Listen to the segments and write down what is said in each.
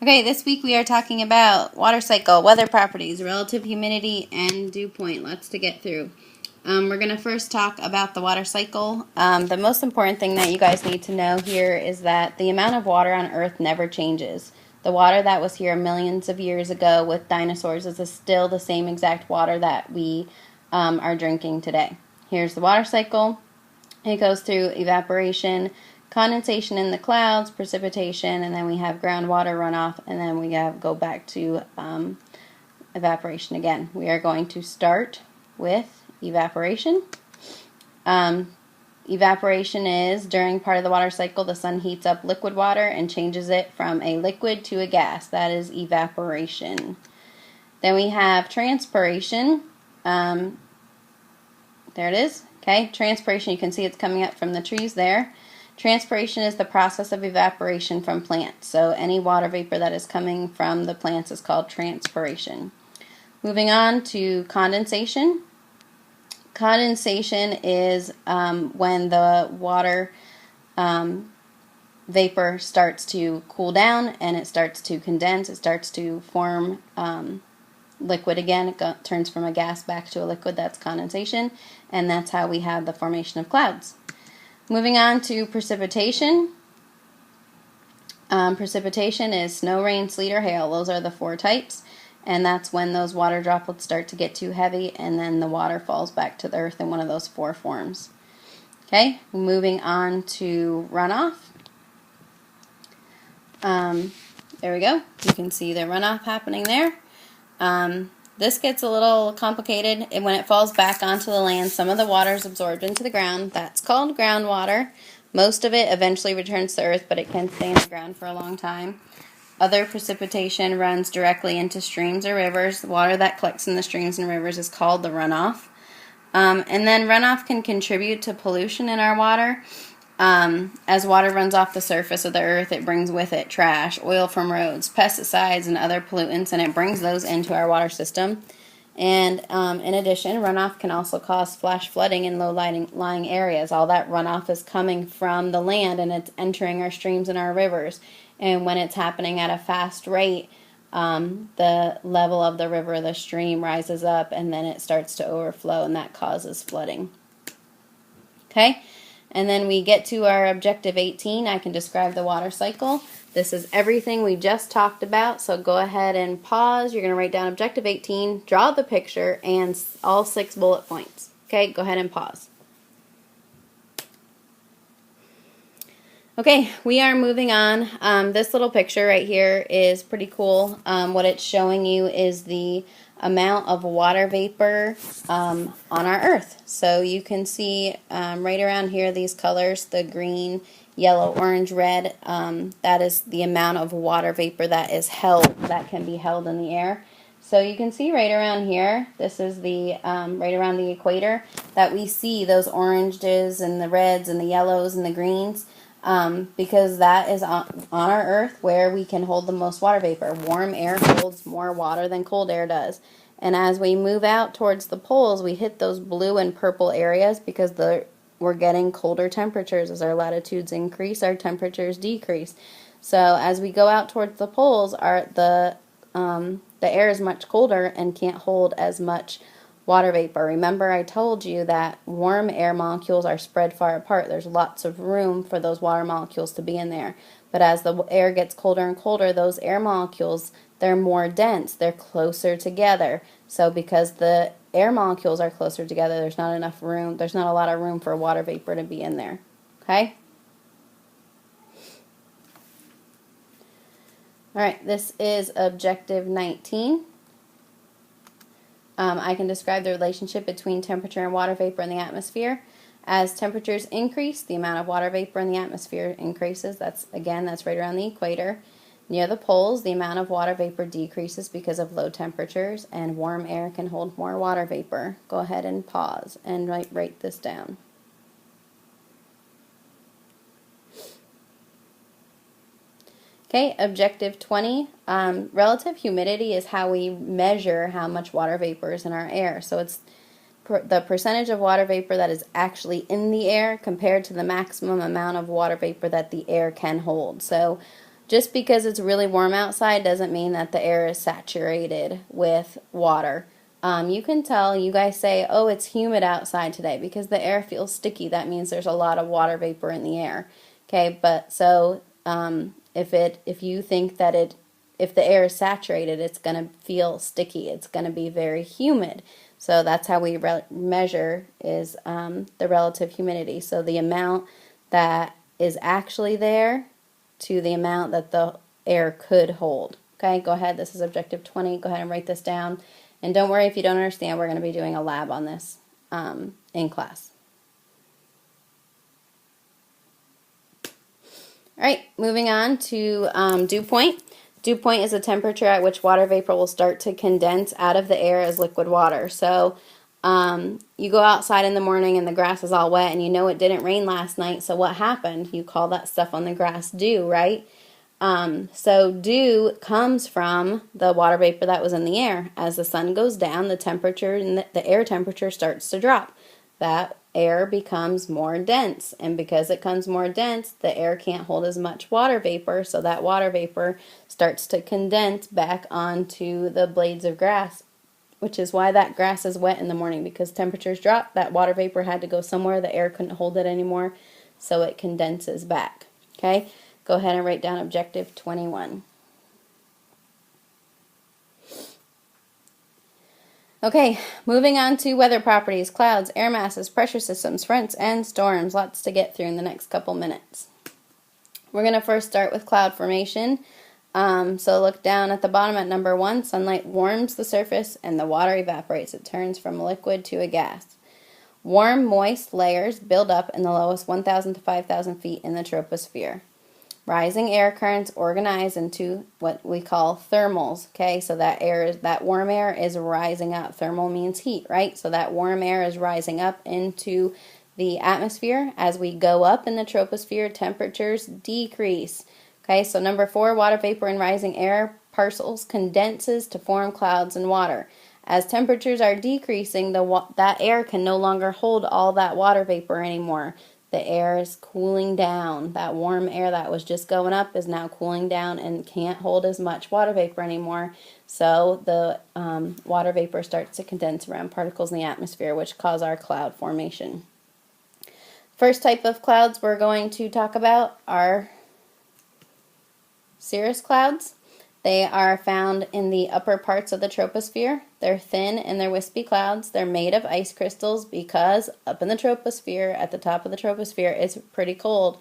Okay, this week we are talking about water cycle, weather properties, relative humidity, and dew point. Lots to get through. We're going to first talk about the water cycle. The most important thing that you guys need to know here is that the amount of water on Earth never changes. The water that was here millions of years ago with dinosaurs is still the same exact water that we are drinking today. Here's the water cycle. It goes through evaporation, condensation in the clouds, precipitation, and then we have groundwater runoff, and then we go back to evaporation again. We are going to start with evaporation. Evaporation is during part of the water cycle, the sun heats up liquid water and changes it from a liquid to a gas. That is evaporation. Then we have transpiration. There it is. Okay, transpiration, you can see it's coming up from the trees there. Transpiration is the process of evaporation from plants. So any water vapor that is coming from the plants is called transpiration. Moving on to condensation. Condensation is when the water vapor starts to cool down and it starts to condense. It starts to form liquid again. It turns from a gas back to a liquid. That's condensation, and that's how we have the formation of clouds. Moving on to precipitation. Precipitation is snow, rain, sleet, or hail. Those are the four types, and that's when those water droplets start to get too heavy and then the water falls back to the earth in one of those four forms. Okay, moving on to runoff. There we go. You can see the runoff happening there. This gets a little complicated, and when it falls back onto the land, some of the water is absorbed into the ground. That's called groundwater. Most of it eventually returns to earth, but it can stay in the ground for a long time. Other precipitation runs directly into streams or rivers. The water that collects in the streams and rivers is called the runoff. And then runoff can contribute to pollution in our water. As water runs off the surface of the earth, it brings with it trash, oil from roads, pesticides, and other pollutants, and it brings those into our water system. And in addition, runoff can also cause flash flooding in low-lying areas. All that runoff is coming from the land, and it's entering our streams and our rivers. And when it's happening at a fast rate, the level of the river or the stream rises up, and then it starts to overflow, and that causes flooding. Okay? And then we get to our objective 18. I can describe the water cycle. This is everything we just talked about, so go ahead and pause. You're going to write down objective 18, draw the picture, and all 6 bullet points. Okay, go ahead and pause. Okay, we are moving on. This little picture right here is pretty cool. What it's showing you is the amount of water vapor on our Earth. So you can see right around here these colors, the green, yellow, orange, red, that is the amount of water vapor that is held, that can be held in the air. So you can see right around here, this is the right around the equator, that we see those oranges and the reds and the yellows and the greens. Because that is on our Earth where we can hold the most water vapor. Warm air holds more water than cold air does. And as we move out towards the poles, we hit those blue and purple areas because we're getting colder temperatures. As our latitudes increase, our temperatures decrease. So as we go out towards the poles, the air is much colder and can't hold as much water vapor. Remember, I told you that warm air molecules are spread far apart. There's lots of room for those water molecules to be in there. But as the air gets colder and colder, those air molecules, they're more dense. They're closer together. So because the air molecules are closer together, there's not enough room. There's not a lot of room for water vapor to be in there. Okay? All right, this is objective 19. I can describe the relationship between temperature and water vapor in the atmosphere. As temperatures increase, the amount of water vapor in the atmosphere increases. That's right around the equator. Near the poles, the amount of water vapor decreases because of low temperatures, and warm air can hold more water vapor. Go ahead and pause and write this down. Okay, objective 20. Relative humidity is how we measure how much water vapor is in our air. So it's the percentage of water vapor that is actually in the air compared to the maximum amount of water vapor that the air can hold. So Just because it's really warm outside doesn't mean that the air is saturated with water. You can tell, you guys say, oh, it's humid outside today because the air feels sticky. That means there's a lot of water vapor in the air. Okay, but so if you think that if the air is saturated, it's going to feel sticky. It's going to be very humid. So that's how we measure is the relative humidity. So the amount that is actually there to the amount that the air could hold. Okay, go ahead. This is objective 20. Go ahead and write this down. And don't worry if you don't understand. We're going to be doing a lab on this in class. All right, moving on to dew point. Dew point is the temperature at which water vapor will start to condense out of the air as liquid water. So you go outside in the morning and the grass is all wet and you know it didn't rain last night, so what happened? You call that stuff on the grass dew, right? So dew comes from the water vapor that was in the air. As the sun goes down, the temperature and the air temperature starts to drop. That air becomes more dense, and because it becomes more dense, the air can't hold as much water vapor, so that water vapor starts to condense back onto the blades of grass, which is why that grass is wet in the morning, because temperatures drop, that water vapor had to go somewhere, the air couldn't hold it anymore, so it condenses back. Okay, go ahead and write down objective 21. Okay, moving on to weather properties, clouds, air masses, pressure systems, fronts, and storms. Lots to get through in the next couple minutes. We're going to first start with cloud formation. So look down at the bottom at number 1. Sunlight warms the surface and the water evaporates. It turns from a liquid to a gas. Warm, moist layers build up in the lowest 1,000 to 5,000 feet in the troposphere. Rising air currents organize into what we call thermals. Okay, so that warm air is rising up. Thermal means heat, right? So that warm air is rising up into the atmosphere. As we go up in the troposphere, temperatures decrease. Okay, so number 4, water vapor in rising air parcels condenses to form clouds and water. As temperatures are decreasing, that air can no longer hold all that water vapor anymore. The air is cooling down. That warm air that was just going up is now cooling down and can't hold as much water vapor anymore. So the water vapor starts to condense around particles in the atmosphere, which cause our cloud formation. First type of clouds we're going to talk about are cirrus clouds. They are found in the upper parts of the troposphere. They're thin and they're wispy clouds. They're made of ice crystals because up in the troposphere, at the top of the troposphere, it's pretty cold.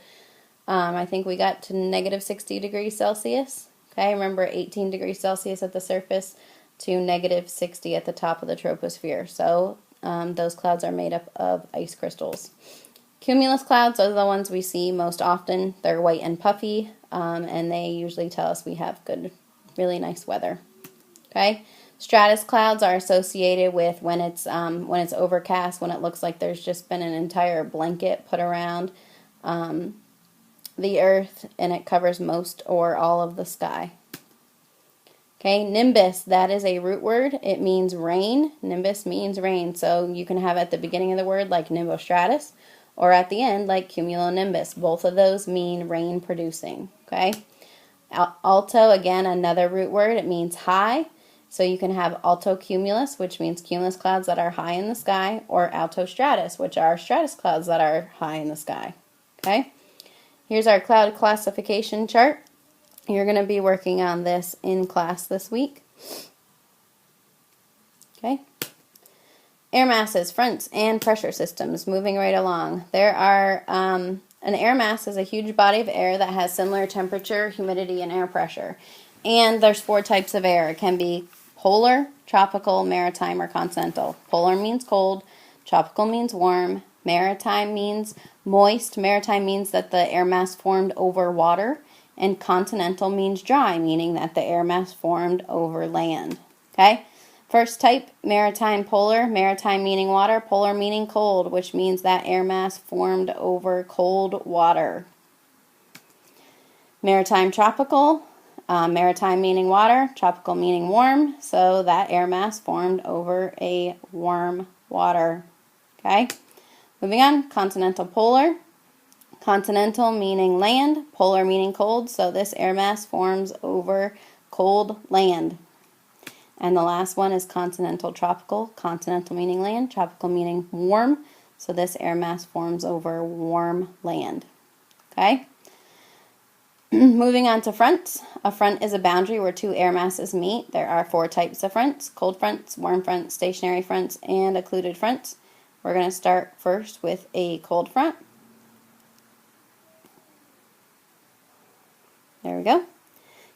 I think we got to negative 60 degrees Celsius. Okay, remember 18 degrees Celsius at the surface to negative 60 at the top of the troposphere. So those clouds are made up of ice crystals. Cumulus clouds are the ones we see most often. They're white and puffy, and they usually tell us we have good, really nice weather. Okay, stratus clouds are associated with when it's overcast, when it looks like there's just been an entire blanket put around the earth, and it covers most or all of the sky. Okay, nimbus, that is a root word. It means rain. Nimbus means rain, so you can have at the beginning of the word like nimbostratus, or at the end like cumulonimbus. Both of those mean rain producing. Okay. Alto, again, another root word. It means high. So you can have altocumulus, which means cumulus clouds that are high in the sky, or altostratus, which are stratus clouds that are high in the sky. Okay. Here's our cloud classification chart. You're going to be working on this in class this week. Okay. Air masses, fronts, and pressure systems. Moving right along. There are an air mass is a huge body of air that has similar temperature, humidity, and air pressure. And there's 4 types of air. It can be polar, tropical, maritime, or continental. Polar means cold. Tropical means warm. Maritime means moist. Maritime means that the air mass formed over water. And continental means dry, meaning that the air mass formed over land. Okay? First type, maritime polar, maritime meaning water, polar meaning cold, which means that air mass formed over cold water. Maritime tropical, maritime meaning water, tropical meaning warm, so that air mass formed over a warm water. Okay, moving on, continental polar. Continental meaning land, polar meaning cold, so this air mass forms over cold land. And the last one is continental tropical, continental meaning land, tropical meaning warm, so this air mass forms over warm land. Okay? Moving on to fronts. A front is a boundary where two air masses meet. There are 4 types of fronts: cold fronts, warm fronts, stationary fronts, and occluded fronts. We're going to start first with a cold front. There we go.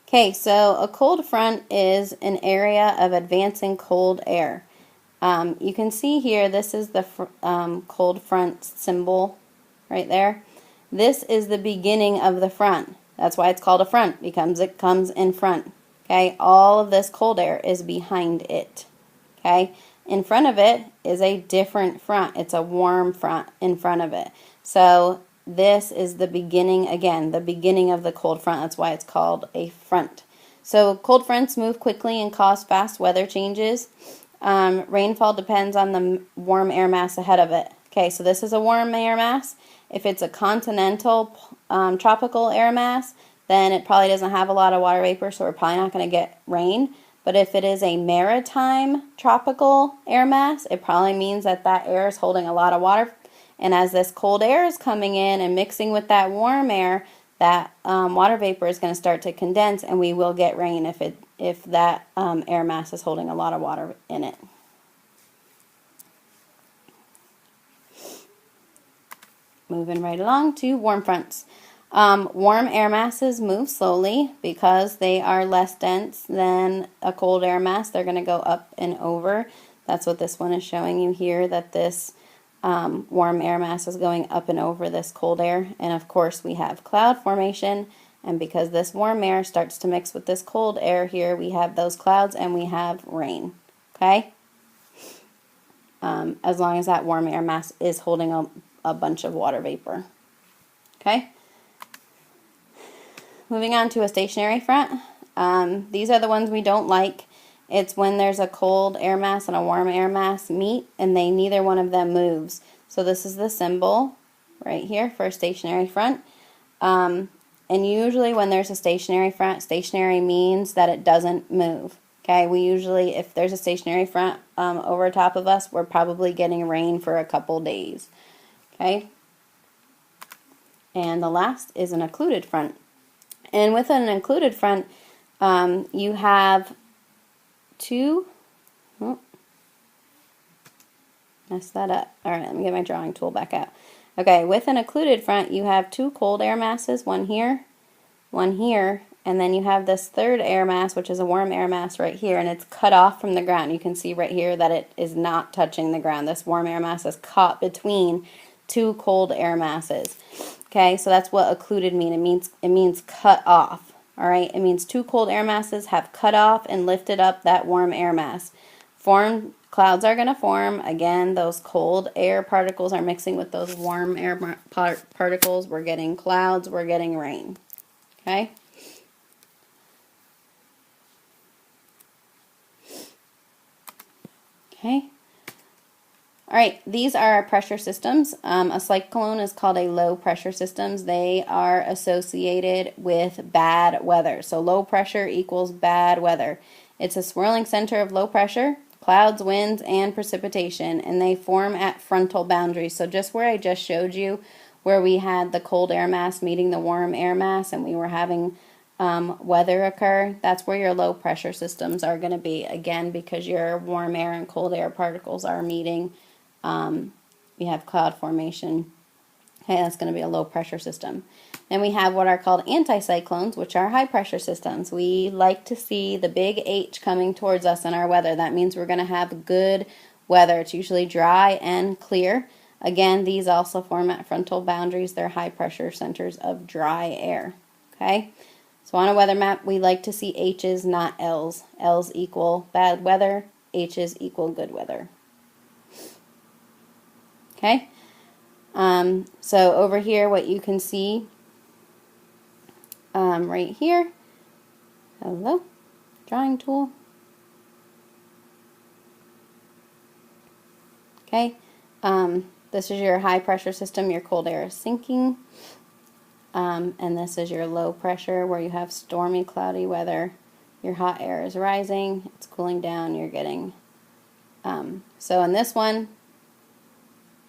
Okay, so a cold front is an area of advancing cold air. You can see here, this is the cold front symbol right there. This is the beginning of the front. That's why it's called a front, because it comes in front. Okay, all of this cold air is behind it. Okay, in front of it is a different front. It's a warm front in front of it. So this is the beginning, again, the beginning of the cold front. That's why it's called a front. So cold fronts move quickly and cause fast weather changes. Rainfall depends on the warm air mass ahead of it. Okay, so this is a warm air mass. If it's a continental tropical air mass, then it probably doesn't have a lot of water vapor, so we're probably not going to get rain. But if it is a maritime tropical air mass, it probably means that that air is holding a lot of water. And as this cold air is coming in and mixing with that warm air, that water vapor is going to start to condense, and we will get rain if that air mass is holding a lot of water in it. Moving right along to warm fronts. Warm air masses move slowly because they are less dense than a cold air mass. They're going to go up and over. That's what this one is showing you here, that this warm air mass is going up and over this cold air. And of course we have cloud formation, and because this warm air starts to mix with this cold air here, we have those clouds and we have rain. Okay? As long as that warm air mass is holding a bunch of water vapor. Okay? Moving on to a stationary front. These are the ones we don't like. It's when there's a cold air mass and a warm air mass meet and neither one of them moves. So this is the symbol right here for a stationary front. And usually when there's a stationary front, stationary means that it doesn't move. Okay, we usually, if there's a stationary front over top of us, we're probably getting rain for a couple days. Okay. And the last is an occluded front. And with an occluded front, you have two, messed that up. All right, let me get my drawing tool back out. Okay, with an occluded front, you have 2 cold air masses, one here, and then you have this third air mass, which is a warm air mass right here, and it's cut off from the ground. You can see right here that it is not touching the ground. This warm air mass is caught between 2 cold air masses. Okay, so that's what occluded means. It means cut off. All right, it means 2 cold air masses have cut off and lifted up that warm air mass. Clouds are going to form. Again, those cold air particles are mixing with those warm air particles. We're getting clouds. We're getting rain. Okay. Okay. All right, these are our pressure systems. A cyclone is called a low pressure systems. They are associated with bad weather. So low pressure equals bad weather. It's a swirling center of low pressure, clouds, winds, and precipitation, and they form at frontal boundaries. So just where I just showed you, where we had the cold air mass meeting the warm air mass, and we were having weather occur, that's where your low pressure systems are going to be, again, because your warm air and cold air particles are meeting. We have cloud formation. Okay, that's going to be a low pressure system. Then we have what are called anticyclones, which are high pressure systems. We like to see the big H coming towards us in our weather. That means we're going to have good weather. It's usually dry and clear. Again, these also form at frontal boundaries. They're high pressure centers of dry air. Okay, so on a weather map, we like to see H's, not L's. L's equal bad weather. H's equal good weather. Okay. So over here, what you can see right here, hello, drawing tool. This is your high pressure system, your cold air is sinking. And this is your low pressure where you have stormy, cloudy weather. Your hot air is rising, it's cooling down, you're getting... so in this one,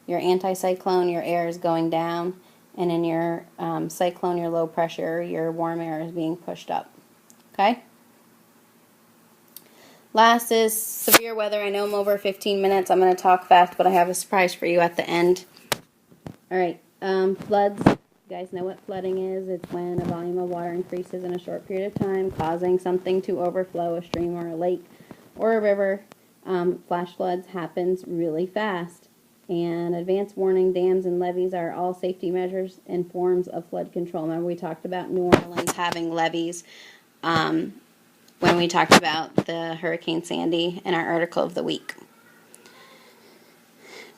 your anticyclone, your air is going down, and in your cyclone, your low pressure, your warm air is being pushed up. Okay? Last is severe weather. I know I'm over 15 minutes. I'm going to talk fast, but I have a surprise for you at the end. All right, floods. You guys know what flooding is. It's when a volume of water increases in a short period of time, causing something to overflow, a stream or a lake or a river. Flash floods happens really fast. And advanced warning dams and levees are all safety measures and forms of flood control. Remember we talked about New Orleans having levees when we talked about the Hurricane Sandy in our article of the week.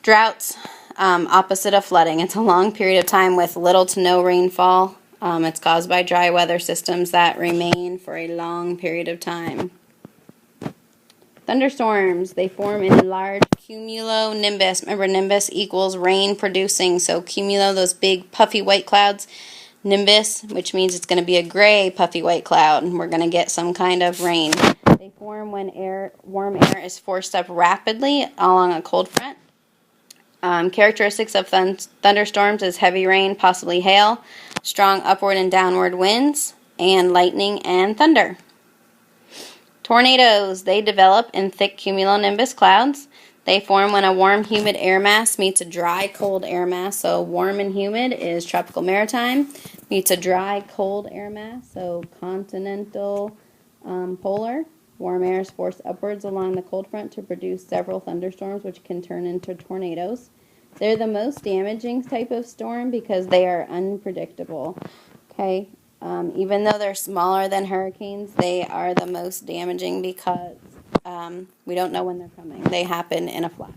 Droughts, opposite of flooding. It's a long period of time with little to no rainfall. It's caused by dry weather systems that remain for a long period of time. Thunderstorms, they form in a large cumulonimbus. Remember, nimbus equals rain producing. So cumulo, those big puffy white clouds. Nimbus, which means it's going to be a gray puffy white cloud, and we're going to get some kind of rain. They form when warm air is forced up rapidly along a cold front. Characteristics of thunderstorms is heavy rain, possibly hail, strong upward and downward winds, and lightning and thunder. Tornadoes, they develop in thick cumulonimbus clouds. They form when a warm, humid air mass meets a dry, cold air mass. So warm and humid is tropical maritime, meets a dry, cold air mass. So continental polar. Warm air is forced upwards along the cold front to produce several thunderstorms, which can turn into tornadoes. They're the most damaging type of storm because they are unpredictable. Okay, even though they're smaller than hurricanes, they are the most damaging because we don't know when they're coming. They happen in a flash.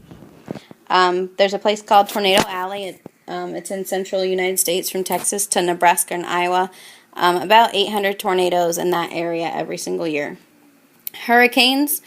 There's a place called Tornado Alley. It's in central United States from Texas to Nebraska and Iowa. About 800 tornadoes in that area every single year. Hurricanes,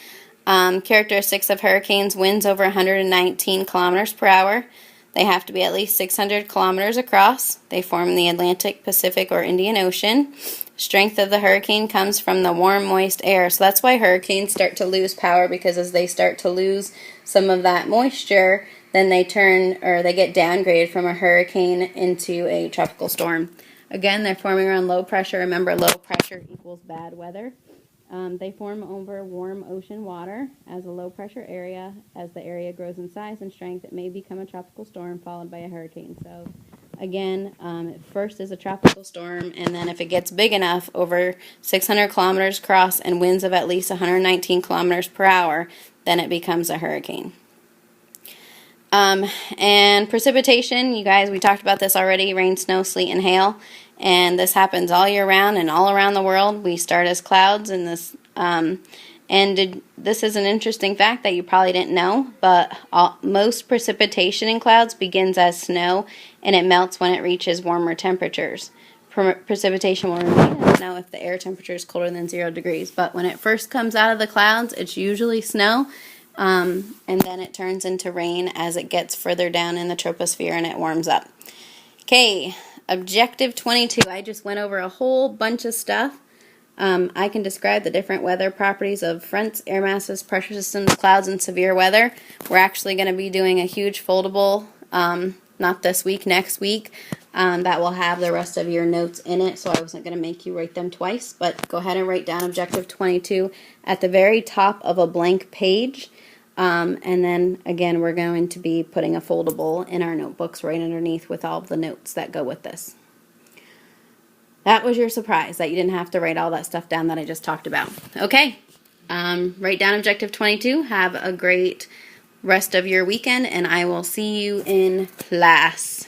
characteristics of hurricanes, winds over 119 kilometers per hour. They have to be at least 600 kilometers across. They form in the Atlantic, Pacific, or Indian Ocean. Strength of the hurricane comes from the warm, moist air. So that's why hurricanes start to lose power, because as they start to lose some of that moisture, then they get downgraded from a hurricane into a tropical storm. Again, they're forming around low pressure. Remember, low pressure equals bad weather. They form over warm ocean water as a low-pressure area. As the area grows in size and strength, it may become a tropical storm followed by a hurricane. So, again, it first is a tropical storm, and then if it gets big enough, over 600 kilometers across and winds of at least 119 kilometers per hour, then it becomes a hurricane. And precipitation, you guys, we talked about this already, rain, snow, sleet, and hail. And this happens all year round and all around the world. We start as clouds, and this is an interesting fact that you probably didn't know, but most precipitation in clouds begins as snow, and it melts when it reaches warmer temperatures. Precipitation will remain as snow if the air temperature is colder than 0 degrees, but when it first comes out of the clouds, it's usually snow, and then it turns into rain as it gets further down in the troposphere and it warms up. Okay. Objective 22, I just went over a whole bunch of stuff. I can describe the different weather properties of fronts, air masses, pressure systems, clouds, and severe weather. We're actually going to be doing a huge foldable, not this week, next week, that will have the rest of your notes in it, so I wasn't going to make you write them twice, but go ahead and write down Objective 22 at the very top of a blank page. And then, again, we're going to be putting a foldable in our notebooks right underneath with all the notes that go with this. That was your surprise, that you didn't have to write all that stuff down that I just talked about. Okay, write down Objective 22. Have a great rest of your weekend, and I will see you in class.